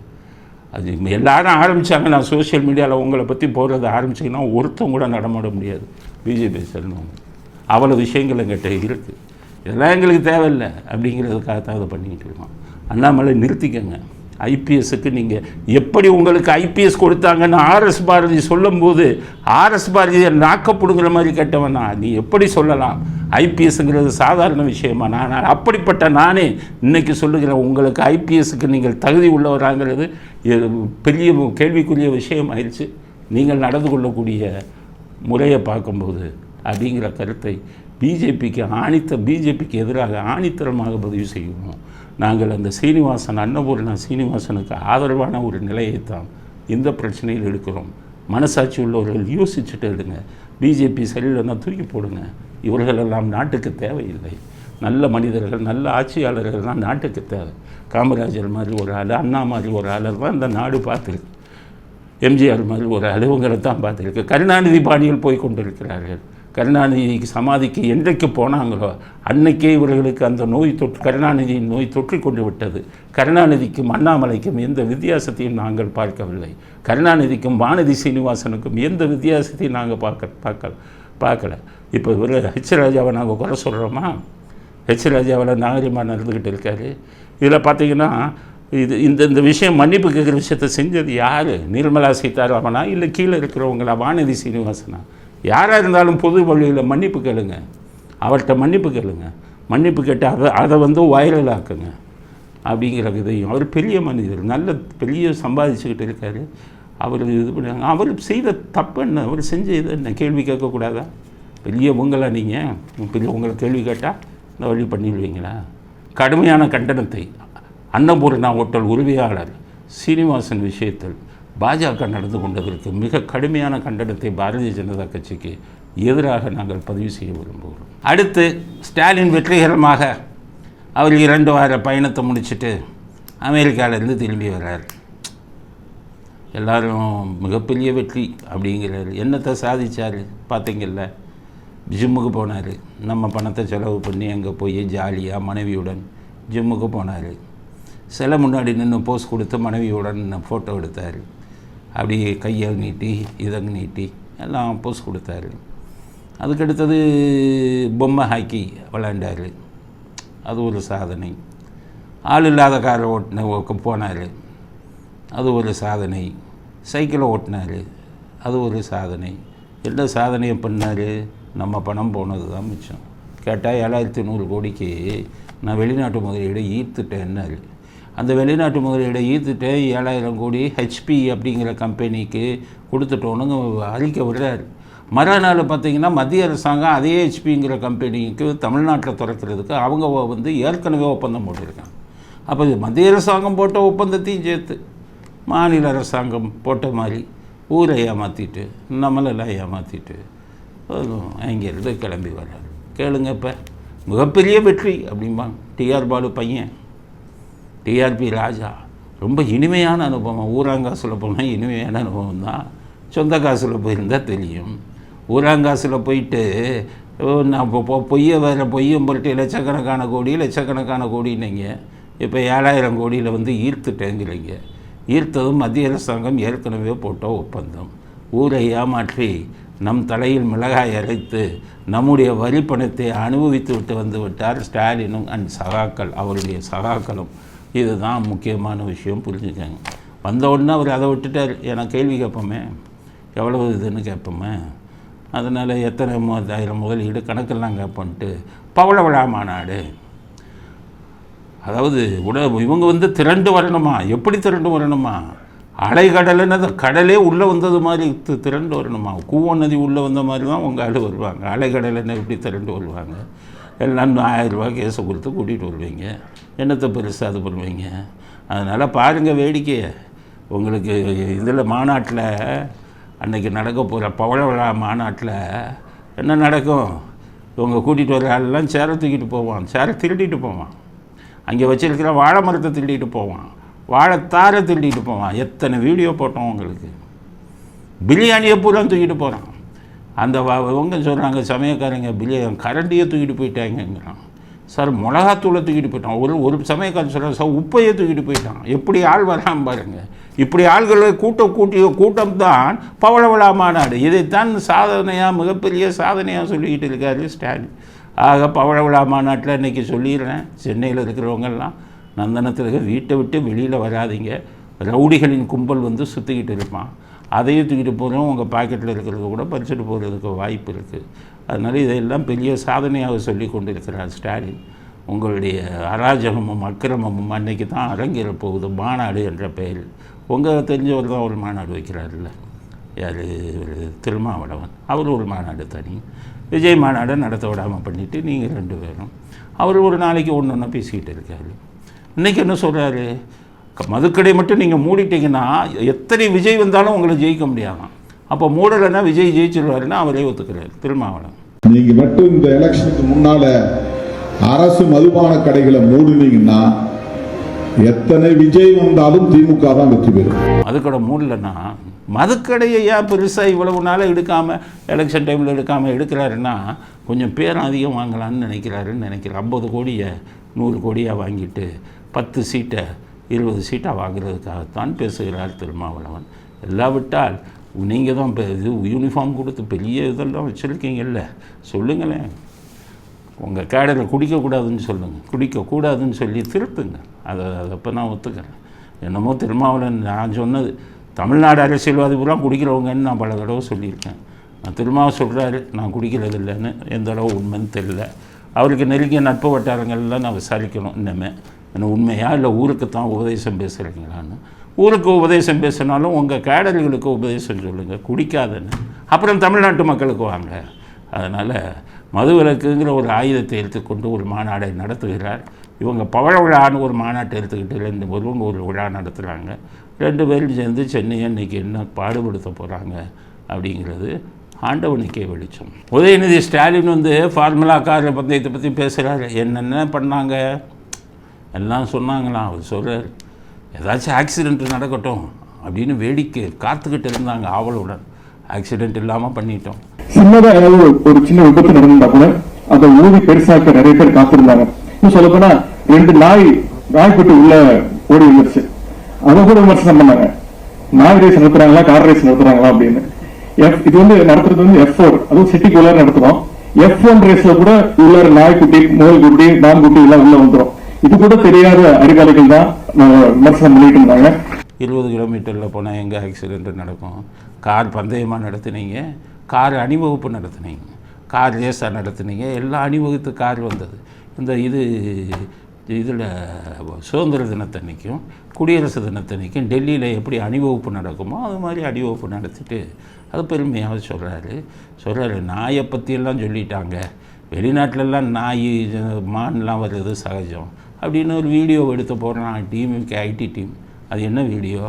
அது எல்லாரும் ஆரம்பித்தாங்க. நான் சோஷியல் மீடியாவில் உங்களை பற்றி போடுறத ஆரம்பிச்சிங்கன்னா ஒருத்தம் கூட நடமாட முடியாது. பிஜேபி சொல்லணும் அவ்வளோ விஷயங்கள் எங்கிட்ட இருக்குது. இதெல்லாம் எங்களுக்கு தேவையில்லை அப்படிங்கிறதுக்காகத்தான் அதை பண்ணிக்கிட்டு இருக்கோம். அண்ணாமலை நிறுத்திக்கங்க. ஐபிஎஸ்க்கு நீங்கள் எப்படி உங்களுக்கு ஐபிஎஸ் கொடுத்தாங்கன்னு ஆர்எஸ் பாரதி சொல்லும்போது ஆர்எஸ் பாரதியை நாக்கப்படுங்கிற மாதிரி கேட்டவனா நீ எப்படி சொல்லலாம்? ஐபிஎஸ்ங்கிறது சாதாரண விஷயமா? நான் அப்படிப்பட்ட நானே இன்றைக்கி சொல்லுகிறேன், உங்களுக்கு ஐபிஎஸ்க்கு நீங்கள் தகுதி உள்ளவராங்கிறது பெரிய கேள்விக்குரிய விஷயம் ஆயிடுச்சு நீங்கள் நடந்து கொள்ளக்கூடிய முறையை பார்க்கும்போது அப்படிங்கிற கருத்தை பிஜேபிக்கு எதிராக ஆணித்தரமாக பதிவு செய்யணும். நாங்கள் அந்த அன்னபூர்ணா சீனிவாசனுக்கு ஆதரவான ஒரு நிலையைத்தான் இந்த பிரச்சனையில் எடுக்கிறோம். மனசாட்சி உள்ளவர்கள் யோசிச்சுட்டு எடுங்க. பிஜேபி சரியில்லைன்னா தூக்கி போடுங்க. இவர்களெல்லாம் நாட்டுக்கு தேவையில்லை. நல்ல மனிதர்கள், நல்ல ஆட்சியாளர்கள் தான் நாட்டுக்கு தேவை. காமராஜர் மாதிரி ஒரு ஆள், அண்ணா மாதிரி ஒரு ஆளர் தான் இந்த நாடு பார்த்துருக்கு. எம்ஜிஆர் மாதிரி ஒரு அலுவலரை தான் பார்த்துருக்கு. கருணாநிதி பாணியில் போய் கொண்டிருக்கிறார்கள். கருணாநிதிக்கு சமாதிக்கு என்றைக்கு போனாங்களோ அன்னைக்கே இவர்களுக்கு அந்த கருணாநிதியின் நோய் தொற்றி கொண்டு விட்டது. கருணாநிதிக்கும் அண்ணாமலைக்கும் எந்த வித்தியாசத்தையும் நாங்கள் பார்க்கவில்லை. கருணாநிதிக்கும் வானதி சீனிவாசனுக்கும் எந்த வித்தியாசத்தையும் நாங்கள் பார்க்கல. இப்போ இவர் ஹெச் ராஜாவை நாங்கள் குறை சொல்கிறோமா? ஹெச் ராஜாவில் நாகரிகமாக நடந்துக்கிட்டு இருக்காரு. இதில் பார்த்தீங்கன்னா இந்த விஷயம் மன்னிப்பு கேட்குற விஷயத்தை செஞ்சது யார்? நிர்மலா சீதாராமனா இல்லை கீழே இருக்கிறவங்களா? வானதி சீனிவாசனா? யாராக இருந்தாலும் பொது வழியில் மன்னிப்பு கேளுங்க. அவர்கிட்ட மன்னிப்பு கேளுங்க. மன்னிப்பு கேட்டு அதை வந்து வைரல் ஆக்குங்க அப்படிங்கிற இதையும். அவர் பெரிய மனிதர், நல்ல பெரிய சம்பாதிச்சுக்கிட்டு இருக்கார். அவர் இது பண்ணாங்க. அவர் செய்த தப்பு என்ன? அவர் செஞ்ச இது என்ன? கேள்வி கேட்கக்கூடாதா? பெரியவங்களா நீங்கள்? பெரியவங்களை கேள்வி கேட்டால் இந்த வழி பண்ணிடுவீங்களா? கடுமையான கண்டனத்தை அன்னபூர்ணா ஹோட்டல் உரிமையாளர் சீனிவாசன் விஷயத்தில் பாஜக நடந்து கொண்டதற்கு மிக கடுமையான கண்டனத்தை பாரதிய ஜனதா கட்சிக்கு எதிராக நாங்கள் பதிவு செய்ய விரும்புகிறோம். அடுத்து ஸ்டாலின் வெற்றிகரமாக அவர் 2 வார பயணத்தை முடிச்சுட்டு அமெரிக்காவிலேருந்து திரும்பி வர்றார். எல்லோரும் மிகப்பெரிய வெற்றி அப்படிங்கிறாரு. என்னத்தை சாதித்தார் பார்த்தீங்கல்ல? ஜிம்முக்கு போனார். நம்ம பணத்தை செலவு பண்ணி அங்கே போய் ஜாலியாக மனைவியுடன் ஜிம்முக்கு போனார். சில முன்னாடி நின்று போஸ் கொடுத்து மனைவியுடன் ஃபோட்டோ எடுத்தார். அப்படியே கையை நீட்டி இதை நீட்டி எல்லாம் போஸ் கொடுத்தாரு. அதுக்கடுத்தது பொம்மை ஹாக்கி விளையாண்டார். அது ஒரு சாதனை. ஆள் இல்லாத காரை போனார். அது ஒரு சாதனை. சைக்கிளை ஓட்டினார். அது ஒரு சாதனை. என்ன சாதனையை பண்ணார்? நம்ம பணம் போனது தான் மிச்சம். கேட்டால் 7100 கோடிக்கு நான் வெளிநாட்டு முதலீடை ஈர்த்துட்டேன்னாரு. அந்த வெளிநாட்டு முதலீடை ஈர்த்துட்டேன் 7000 கோடி ஹெச்பி அப்படிங்கிற கம்பெனிக்கு கொடுத்துட்டோன்னு அறிக்கை விடுறாரு. மறுநாள் பார்த்திங்கன்னா மத்திய அரசாங்கம் அதே ஹெச்பிங்கிற கம்பெனிக்கு தமிழ்நாட்டில் திறக்கிறதுக்கு அவங்க வந்து ஏற்கனவே ஒப்பந்தம் போட்டிருக்காங்க. அப்போ மத்திய அரசாங்கம் போட்ட ஒப்பந்தத்தையும் சேர்த்து மாநில அரசாங்கம் போட்ட மாதிரி ஊரை ஏமாற்றிட்டு நம்மளெல்லாம் ஏமாற்றிட்டு அங்கேருந்து கிளம்பி வர்றாரு. கேளுங்க, இப்போ மிகப்பெரிய வெற்றி அப்படிம்பாங்க. டிஆர் பாலு பையன், டிஆர்பி ராஜா. ரொம்ப இனிமையான அனுபவம். ஊராங்காசில் போனால் இனிமையான அனுபவம் தான். சொந்த காசில் போயிருந்தால் தெரியும். ஊராங்காசில் போயிட்டு நான் இப்போ பொய்யை வேறு பொய்யும் போட்டு லட்சக்கணக்கான கோடின்னீங்க. இப்போ 7000 கோடியில் வந்து ஈர்த்துட்டேங்கிறீங்க. ஈர்த்ததும் மத்திய அரசாங்கம் ஏற்கனவே போட்ட ஒப்பந்தம். ஊரை ஏமாற்றி நம் தலையில் மிளகாய் அரைத்து நம்முடைய வரி பணத்தை அனுபவித்து விட்டு வந்து விட்டார் ஸ்டாலினும் அண்ட் சகாக்கள், அவருடைய சகாக்களும். இதுதான் முக்கியமான விஷயம், புரிஞ்சுக்கங்க. வந்த உடனே அவர் அதை விட்டுட்டார். எனக்கு கேள்வி கேட்போமே, எவ்வளவு இதுன்னு கேட்போமே. அதனால் எத்தனை 30,000 முதலீடு கணக்கெல்லாம் கேட்போன்ட்டு பவள விழா மாநாடு. அதாவது இவங்க வந்து திரண்டு வரணுமா? எப்படி திரண்டு வரணுமா? அலைக்கடலைன்னு அந்த கடலே உள்ளே வந்தது மாதிரி திரண்டு வரணுமா? கூவம் நதி உள்ளே வந்த மாதிரி தான் உங்கள் ஆள் வருவாங்க. அலைக்கடலைன்னு எப்படி திரண்டு வருவாங்க? எல்லாம் 1000 ரூபா கேஸை கொடுத்து கூட்டிகிட்டு வருவீங்க. என்னத்தை பெருசாக அது பண்ணுவீங்க? அதனால் பாருங்கள் வேடிக்கையை. உங்களுக்கு இதில் மாநாட்டில் அன்றைக்கி நடக்க போகிற பவள விழா மாநாட்டில் என்ன நடக்கும்? இவங்க கூட்டிகிட்டு வர ஆளெல்லாம் சேரை தூக்கிட்டு போவான், சேரை திருடிட்டு போவான். அங்கே வச்சிருக்கிற வாழை மரத்தை திருடிட்டு போவான், வாழைத்தாரை திருடிட்டு போவான். எத்தனை வீடியோ போட்டோம் உங்களுக்கு. பிரியாணியை பூரா தூக்கிட்டு போகிறான். அந்த இவங்க சொல்கிறாங்க சமயக்காரங்க கரண்டியை தூக்கிட்டு போயிட்டாங்கிறான். சார் மிளகாத்தூளை தூக்கிட்டு போயிட்டான். ஒரு சமயக்காரன் சொல்கிறாங்க சார் உப்பையே தூக்கிட்டு போயிட்டான். எப்படி ஆள் வராமல் பாருங்கள். இப்படி ஆள்களை கூட்டம் தான் பவள விழா மாநாடு. இதைத்தான் சாதனையாக, மிகப்பெரிய சாதனையாக சொல்லிக்கிட்டு இருக்காரு ஸ்டாலின். ஆக பவள விழா மாநாட்டில் இன்றைக்கி சொல்லிடுறேன், சென்னையில் இருக்கிறவங்கெல்லாம் நந்தனத்தில் வீட்டை விட்டு வெளியில் வராதிங்க. ரவுடிகளின் கும்பல் வந்து சுற்றிக்கிட்டு இருப்பான். அதையும் தூக்கிட்டு போகிறோம், உங்கள் பாக்கெட்டில் இருக்கிறத கூட பறிச்சுட்டு போகிறதுக்கு வாய்ப்பு இருக்குது. அதனால் இதையெல்லாம் பெரிய சாதனையாக சொல்லி கொண்டு இருக்கிறார் ஸ்டாலின். உங்களுடைய அராஜகமும் அக்கிரமமும் அன்றைக்கி தான் அரங்கேற போகுது மாநாடு என்ற பெயரில். உங்கள் தெரிஞ்சவர் தான் ஒரு மாநாடு வைக்கிறாருல்ல, யார்? திருமாவளவன். அவர் ஒரு மாநாடு தனி, விஜய் மாநாடை நடத்த விடாமல் பண்ணிவிட்டு நீங்கள் 2 பேரும். அவர் ஒரு நாளைக்கு ஒன்று பேசிக்கிட்டு இருக்காரு. இன்றைக்கி என்ன சொல்கிறாரு? மதுக்கடை மட்டும் நீங்கள் மூடிட்டீங்கன்னா எத்தனை விஜய் வந்தாலும் உங்களை ஜெயிக்க முடியாதான். அப்போ மூடலைன்னா விஜய் ஜெயிச்சிருவாருன்னா அவரே ஒத்துக்கிறார் திருமாவளவன். நீங்கள் மட்டும் இந்த எலெக்ஷனுக்கு முன்னால் அரசு மதுபான கடைகளை மூடினீங்கன்னா எத்தனை விஜய் வந்தாலும் திமுக தான் வெற்றி பெறும். மதுக்கடை மூடலைன்னா மதுக்கடையை ஏன் பெருசாக இவ்வளவு நாளாக எடுக்காமல், எலெக்ஷன் டைமில் எடுக்கிறாருன்னா கொஞ்சம் பேரும் அதிகம் வாங்கலான்னு நினைக்கிறாருன்னு நினைக்கிறேன். 50 கோடியை 100 கோடியாக வாங்கிட்டு 10 சீட்டை 20 சீட்டாக வாங்குறதுக்காகத்தான் பேசுகிறார் திருமாவளவன். எல்லாம் விட்டால் நீங்கள் தான் இப்போ இது யூனிஃபார்ம் கொடுத்து பெரிய இதெல்லாம் வச்சுருக்கீங்கல்ல, சொல்லுங்களேன். உங்கள் கேடரில் குடிக்கக்கூடாதுன்னு சொல்லுங்கள், குடிக்கக்கூடாதுன்னு சொல்லி திருத்துங்க. அதை அப்போ நான் ஒத்துக்கிறேன். என்னமோ திருமாவளவன் நான் சொன்னது தமிழ்நாடு அரசியல்வாதி பூரா குடிக்கிறவங்கன்னு நான் பல தடவை சொல்லியிருக்கேன். நான் திருமாவை சொல்கிறாரு நான் குடிக்கிறது இல்லைன்னு. எந்த அளவு உண்மைன்னு தெரியல. அவருக்கு நெருங்கிய நட்பு வட்டாரங்கள்லாம் நான் விசாரிக்கணும் இன்னமே. என்ன உண்மையா இல்லை ஊருக்கு தான் உபதேசம் பேசுகிறீங்களான்னு. ஊருக்கு உபதேசம் பேசினாலும் உங்கள் கேடர்களுக்கு உபதேசம் சொல்லுங்கள், குடிக்காதுன்னு. அப்புறம் தமிழ்நாட்டு மக்களுக்கு வாங்க. அதனால் மதுவிலக்குங்கிற ஒரு ஆயுதத்தை எடுத்துக்கொண்டு ஒரு மாநாடை நடத்துகிறார். இவங்க பவள விழான்னு ஒரு மாநாட்டை எடுத்துக்கிட்டு 2 பேரும் ஒரு விழா நடத்துகிறாங்க. 2 பேரும் சேர்ந்து சென்னையை இன்றைக்கி என்ன பாடுபடுத்த போகிறாங்க அப்படிங்கிறது ஆண்டவனுக்கே வெளிச்சம். உதயநிதி ஸ்டாலின் வந்து ஃபார்முலா கார் பந்தயத்தை பற்றி பேசுகிறாரு. என்னென்ன பண்ணாங்க எல்லாம் சொன்னாங்களாம். அவர் சொல்கிறார் ஏதாச்சும் ஆக்சிடெண்ட் நடக்கட்டும் அப்படின்னு வேடிக்கை காத்துக்கிட்டு இருந்தாங்க ஆவலுடன். ஆக்சிடெண்ட் இல்லாமல் பண்ணிட்டோம். சின்னதாக ஏதாவது ஒரு சின்ன விபத்து நடந்தா கூட அதை ஊதி பெருசாக்க நிறைய பேர் காத்திருந்தாங்க. இன்னும் சொல்ல போனா 2 நாய்க்குட்டி உள்ள ஓடி வந்துருச்சு. அதை கூட விமர்சனம் பண்ணாங்க. நாய் ரேஸ் நடத்துறாங்களா கார் ரேஸ் நடத்துறாங்களா அப்படின்னு. இது வந்து நடத்துறது வந்து F4, அதுவும் சிட்டிக்குள்ள நடத்துறோம். F1 ரேஸ்ல கூட உள்ள நாய்க்குட்டி, மோல்குட்டி, நான்குட்டி எல்லாம் உள்ள வந்துடும். இது கூட தெரியாத அறிவாளிகள் தான் விமர்சனம் பண்ணிட்டு இருந்தாங்க. 20 கிலோமீட்டரில் போனால் எங்கே ஆக்சிடென்ட் நடக்கும்? கார் பந்தயமாக நடத்துனீங்க, கார் அணிவகுப்பு நடத்துனீங்க, கார் ரேஸாக நடத்துனீங்க, எல்லாம் அணிவகுத்து கார் வந்தது. இந்த இதில் சுதந்திர தினத்தன்னைக்கும் குடியரசு தினத்தன்னைக்கும் டெல்லியில் எப்படி அணிவகுப்பு நடக்குமோ அது மாதிரி அணிவகுப்பு நடத்திட்டு அது பெருமையாக சொல்கிறாரு. நாயை பற்றியெல்லாம் சொல்லிட்டாங்க. வெளிநாட்டிலலாம் நாய் மான்லாம் வர்றது சகஜம் அப்படின்னு ஒரு வீடியோ எடுத்து போடுறான் டிஎம்கே ஐடி டீம். அது என்ன வீடியோ?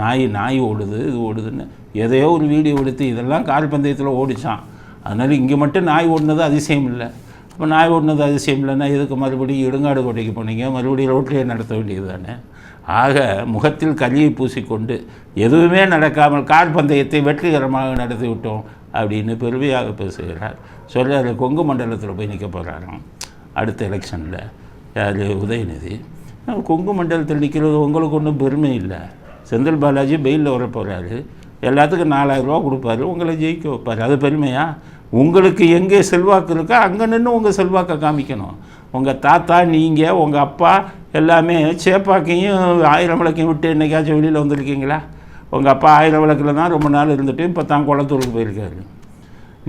நாய் ஓடுது, இது ஓடுதுன்னு எதையோ ஒரு வீடியோ எடுத்து இதெல்லாம் கால் பந்தயத்தில் ஓடிச்சான். அதனால் இங்கே மட்டும் நாய் ஓடினது அதிசயம் இல்லை. அப்போ நாய் ஓடினது அதிசயம் இல்லைன்னா எதுக்கு மறுபடியும் இடுங்காடு கோட்டைக்கு போனீங்க? மறுபடியும் ரோட்லேயே நடத்த வேண்டியது தானே. ஆக முகத்தில் கரியை பூசிக்கொண்டு எதுவுமே நடக்காமல் கார் பந்தயத்தை வெற்றிகரமாக நடத்தி விட்டோம் அப்படின்னு பெருமையாக பேசுகிறார். சொல்கிறார் கொங்கு மண்டலத்தில் போய் நிற்க போகிறாராம் அடுத்த எலெக்ஷனில். யார்? உதயநிதி. கொங்கு மண்டலத்தில் நிற்கிறது உங்களுக்கு ஒன்றும் பெருமை இல்லை. செந்தில் பாலாஜி பெயிலில் வர போகிறாரு, எல்லாத்துக்கும் 4000 ரூபா கொடுப்பாரு, உங்களை ஜெயிக்க வைப்பார். அது பெருமையா? உங்களுக்கு எங்கே செல்வாக்கு இருக்கோ அங்கே நின்று உங்கள் செல்வாக்கை காமிக்கணும். உங்கள் தாத்தா, நீங்கள், உங்கள் அப்பா எல்லாமே சேப்பாக்கையும் 1000 விளக்கையும் விட்டு என்றைக்காச்சும் வெளியில் வந்திருக்கீங்களா? உங்கள் அப்பா 1000 விளக்கில் தான் ரொம்ப நாள் இருந்துட்டு இப்போ தான் குளத்தூருக்கு போயிருக்காரு.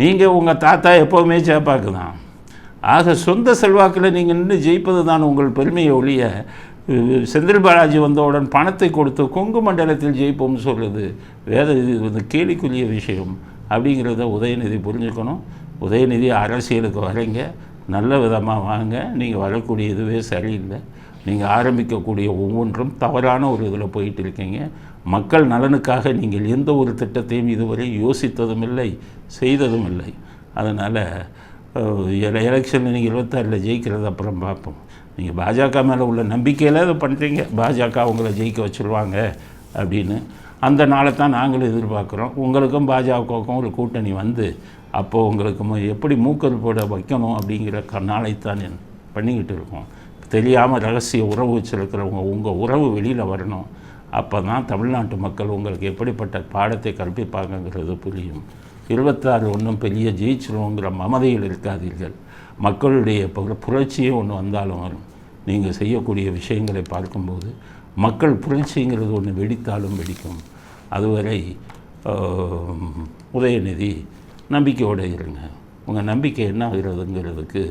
நீங்கள் உங்கள் தாத்தா எப்போவுமே சேப்பாக்கு தான். ஆக சொந்த செல்வாக்கில் நீங்கள் நின்று ஜெயிப்பது தான் உங்கள் பெருமையை ஒழிய செந்தில் பாலாஜி வந்தவுடன் பணத்தை கொடுத்து கொங்கு மண்டலத்தில் ஜெயிப்போம்னு சொல்லுது இது கேலிக்குரிய விஷயம் அப்படிங்கிறத உதயநிதி புரிஞ்சுக்கணும். உதயநிதி அரசியலுக்கு வரீங்க, நல்ல விதமாக வாங்க. நீங்கள் வரக்கூடிய இதுவே சரியில்லை. நீங்கள் ஆரம்பிக்கக்கூடிய ஒவ்வொன்றும் தவறான ஒரு இதில் போயிட்டு இருக்கீங்க. மக்கள் நலனுக்காக நீங்கள் எந்த ஒரு திட்டத்தையும் இதுவரை யோசித்ததும் இல்லை, செய்ததும் இல்லை. அதனால் எலெக்ஷனில் நீங்கள் 26 ஜெயிக்கிறது அப்புறம் பார்ப்போம். நீங்கள் பாஜக மேலே உள்ள நம்பிக்கையில் அதை பண்ணுறீங்க, பாஜக அவங்கள ஜெயிக்க வச்சுருவாங்க அப்படின்னு. அந்த நாளை தான் நாங்களும் எதிர்பார்க்குறோம். உங்களுக்கும் பாஜகவுக்கும் ஒரு கூட்டணி வந்து அப்போது உங்களுக்கு எப்படி மூக்கல் போட வைக்கணும் அப்படிங்கிற நாளைத்தான் பண்ணிக்கிட்டு இருக்கோம். தெரியாமல் ரகசிய உறவு வச்சுருக்கிறவங்க உங்கள் உறவு வெளியில் வரணும். அப்போ தான் தமிழ்நாட்டு மக்கள் உங்களுக்கு எப்படிப்பட்ட பாடத்தை கற்பிப்பாங்கங்கிறது புரியும். 26 ஒன்றும் பெரிய ஜெயிச்சிருவோங்கிற மமதையில் இருக்காதீர்கள். மக்களுடைய புரட்சியே ஒன்று வந்தாலும் வரும். நீங்கள் செய்யக்கூடிய விஷயங்களை பார்க்கும்போது மக்கள் புரட்சிங்கிறது ஒன்று வெடித்தாலும் வெடிக்கும். அதுவரை உதயநிதி நம்பிக்கையோடு இருங்க. உங்கள் நம்பிக்கை என்ன ஆகிறதுங்கிறதுக்கு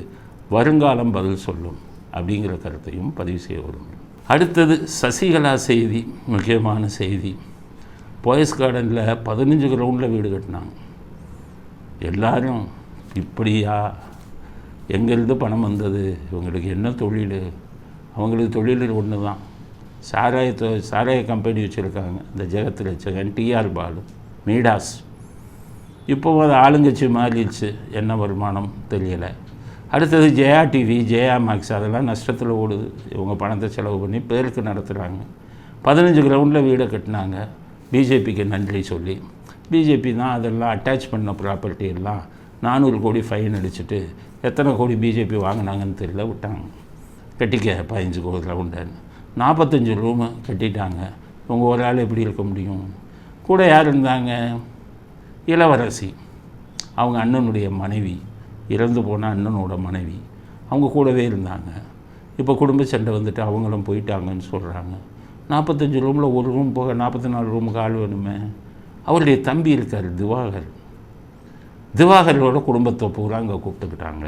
வருங்காலம் பதில் சொல்லும் அப்படிங்கிற கருத்தையும் பதிவு செய்ய வரும். அடுத்தது சசிகலா செய்தி, முக்கியமான செய்தி. போயஸ் கார்டனில் 15 கிரவுண்டில் வீடு கட்டினாங்க. எல்லாரும் இப்படியா, எங்கேருந்து பணம் வந்தது, இவங்களுக்கு என்ன தொழில்? அவங்களுக்கு தொழில் ஒன்று தான், சாராய கம்பெனி வச்சுருக்காங்க. இந்த ஜெகத்தில் வச்சுருக்காங்க, டிஆர் பாலு, மீடாஸ். இப்போவும் அது ஆளுங்கட்சி மாறிடுச்சு, என்ன வருமானம் தெரியலை. அடுத்தது ஜெயா டிவி, ஜெயா மேக்ஸ், அதெல்லாம் நஷ்டத்தில் ஓடுது. இவங்க பணத்தை செலவு பண்ணி பேருக்கு நடத்துகிறாங்க. 15 கிரவுண்டில் வீடை கட்டினாங்க. பிஜேபிக்கு நன்றி சொல்லி, பிஜேபி தான் அதெல்லாம் அட்டாச் பண்ண ப்ராப்பர்ட்டி எல்லாம் 400 கோடி ஃபைன் அடிச்சுட்டு எத்தனை கோடி பிஜேபி வாங்கினாங்கன்னு தெரியல, விட்டாங்க. கட்டிக்க 15 கோடி கிரவுண்டுன்னு 45 ரூமு கட்டிட்டாங்க. இவங்க ஒரு ஆள் எப்படி இருக்க முடியும்? கூட யார் இருந்தாங்க? இளவரசி, அவங்க அண்ணனுடைய மனைவி, இறந்து போன அண்ணனோட மனைவி, அவங்க கூடவே இருந்தாங்க. இப்போ குடும்ப சண்டை வந்துட்டு அவங்களும் போயிட்டாங்கன்னு சொல்கிறாங்க. 45 ரூமில் ஒரு ரூம் போக 44 ரூமுக்கு ஆள் வேணுமே. அவருடைய தம்பி இருக்கார் திவாகரோட குடும்பத்தை பூரா அங்கே கூப்பிட்டுக்கிட்டாங்க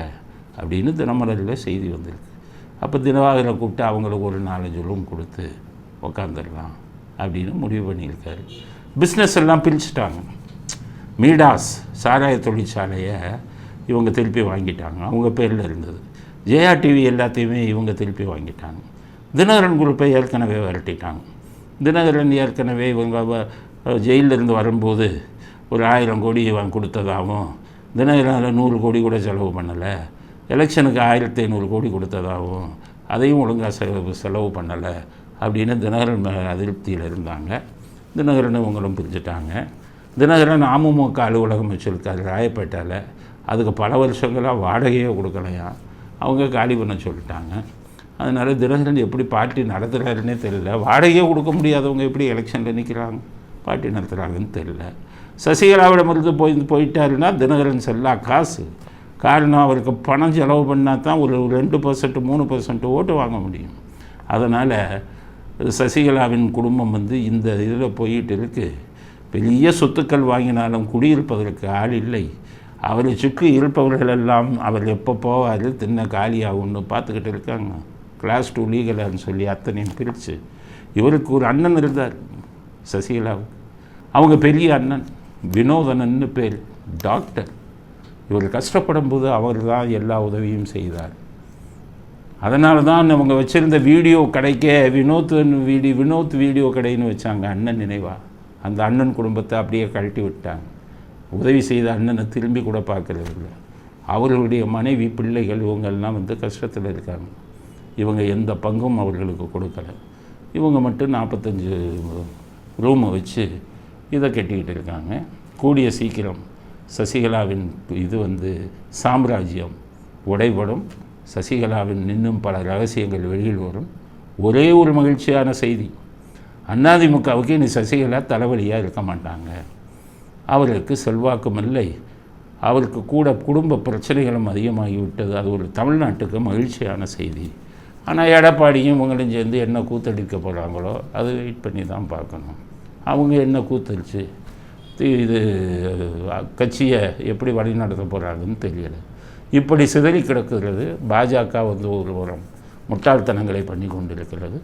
அப்படின்னு தினமலரில் செய்தி வந்திருக்கு. அப்போ திவாகரை கூப்பிட்டு அவங்களுக்கு ஒரு 4-5 ரூம் கொடுத்து உக்காந்துடலாம் அப்படின்னு முடிவு பண்ணியிருக்காரு. பிஸ்னஸ் எல்லாம் பிரிச்சுட்டாங்க. மீடாஸ் சாராய தொழிற்சாலையை இவங்க திருப்பி வாங்கிட்டாங்க, அவங்க பேரில் இருந்தது. ஜெயா டிவி எல்லாத்தையுமே இவங்க திருப்பி வாங்கிட்டாங்க. தினகரன் குரூப்பை ஏற்கனவே விரட்டிட்டாங்க. தினகரன் ஏற்கனவே இவங்க ஜெயிலிருந்து வரும்போது ஒரு 1000 கோடி இவன் கொடுத்ததாகவும், தினகரனில் 100 கோடி கூட செலவு பண்ணலை, எலெக்ஷனுக்கு 1500 கோடி கொடுத்ததாகவும், அதையும் ஒழுங்காக செலவு பண்ணலை அப்படின்னு தினகரன் அதிருப்தியில் இருந்தாங்க. தினகரனை இவங்களும் பிரிஞ்சுட்டாங்க. தினகரன் அமமுக அலுவலகம் வச்சுருக்காரு ராயப்பேட்டாவில். அதுக்கு பல வருஷங்களாக வாடகையே கொடுக்கலையா, அவங்க காலி பண்ண சொல்லிட்டாங்க. அதனால் தினகரன் எப்படி பார்ட்டி நடத்துகிறாருன்னே தெரியல. வாடகையே கொடுக்க முடியாதவங்க எப்படி எலெக்ஷனில் நிற்கிறாங்க, பார்ட்டி நடத்துகிறாங்கன்னு தெரியல. சசிகலாவிடமிருந்து போயிட்டாருன்னா தினகரன் செல்லா காசு. காரணம், அவருக்கு பணம் செலவு பண்ணால் தான் ஒரு 2% 3% ஓட்டு வாங்க முடியும். அதனால் சசிகலாவின் குடும்பம் இந்த இதில் போயிட்டு இருக்குது. பெரிய சொத்துக்கள் வாங்கினாலும் குடியிருப்பதற்கு ஆள் இல்லை. அவரை சுற்றி இருப்பவர்களெல்லாம் அவர் எப்போ போவார், தின்ன காலியாகும்னு பார்த்துக்கிட்டு இருக்காங்க. கிளாஸ் 2 லீகலான்னு சொல்லி அத்தனையும் பிரித்து. இவருக்கு ஒரு அண்ணன் இருந்தார் சசிகலாவுக்கு, அவங்க பெரிய அண்ணன் வினோதனன்னு பேர், டாக்டர். இவர் கஷ்டப்படும் போது அவர் தான் எல்லா உதவியும் செய்தார். அதனால தான் அவங்க வச்சுருந்த வீடியோ கடைக்கே வினோத் வீடியோ கடைன்னு வச்சாங்க, அண்ணன் நினைவாக. அந்த அண்ணன் குடும்பத்தை அப்படியே கழட்டி விட்டாங்க. உதவி செய்த அண்ணனை திரும்பி கூட பார்க்கறது இல்லை. அவர்களுடைய மனைவி, பிள்ளைகள் இவங்கெல்லாம் கஷ்டத்தில் இருக்காங்க. இவங்க எந்த பங்கும் அவர்களுக்கு கொடுக்கலை. இவங்க மட்டும் 45 ரூமை வச்சு இதை கட்டிக்கிட்டு இருக்காங்க. கூடிய சீக்கிரம் சசிகலாவின் சாம்ராஜ்யம் உடைபடும். சசிகலாவின் இன்னும் பல ரகசியங்கள் வெளியில் வரும். ஒரே ஒரு மகிழ்ச்சியான செய்தி, அதிமுகவுக்கு இனி சசிகலா தலைவலியாக இருக்க மாட்டாங்க. அவருக்கு செல்வாக்கும் இல்லை, அவருக்கு கூட குடும்ப பிரச்சனைகளும் அதிகமாகிவிட்டது. அது ஒரு தமிழ்நாட்டுக்கு மகிழ்ச்சியான செய்தி. ஆனால் எடப்பாடியும் இவங்களும் சேர்ந்து என்ன கூத்தடிக்க போகிறாங்களோ அது வெயிட் பண்ணி தான் பார்க்கணும். அவங்க என்ன கூத்தடிச்சு இது கட்சியை எப்படி வழி நடத்த போகிறாங்கன்னு தெரியலை. இப்படி சிதறி கிடக்கிறது. பாஜக ஒரு புறம் முட்டாள்தனங்களை பண்ணி கொண்டிருக்கிறது.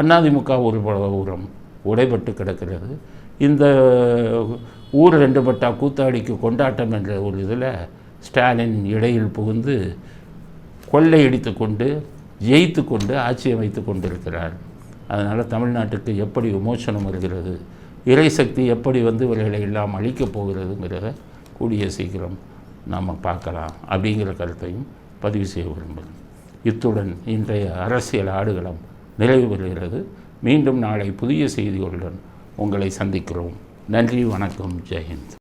அதிமுக ஒரு புறம் உடைபட்டு கிடக்கிறது. இந்த ஊர் 2 பட்டா கூத்தாடிக்கு கொண்டாட்டம் என்ற ஒரு இதில் ஸ்டாலின் இடையில் புகுந்து கொள்ளையடித்து கொண்டு ஜெயித்து கொண்டு ஆட்சி அமைத்து கொண்டிருக்கிறார். அதனால் தமிழ்நாட்டுக்கு எப்படி விமோசனம் வருகிறது, இறைசக்தி எப்படி இவர்களை எல்லாம் அழிக்கப் போகிறதுங்கிறத கூடிய சீக்கிரம் நாம் பார்க்கலாம் அப்படிங்கிற கருத்தையும் பதிவு செய்ய விரும்புகிறேன். இத்துடன் இன்றைய அரசியல் ஆடுகளம் நிறைவு பெறுகிறது. மீண்டும் நாளை புதிய செய்திகளுடன் உங்களை சந்திக்கிறோம். நன்றி, வணக்கம், ஜெயஹிந்த்.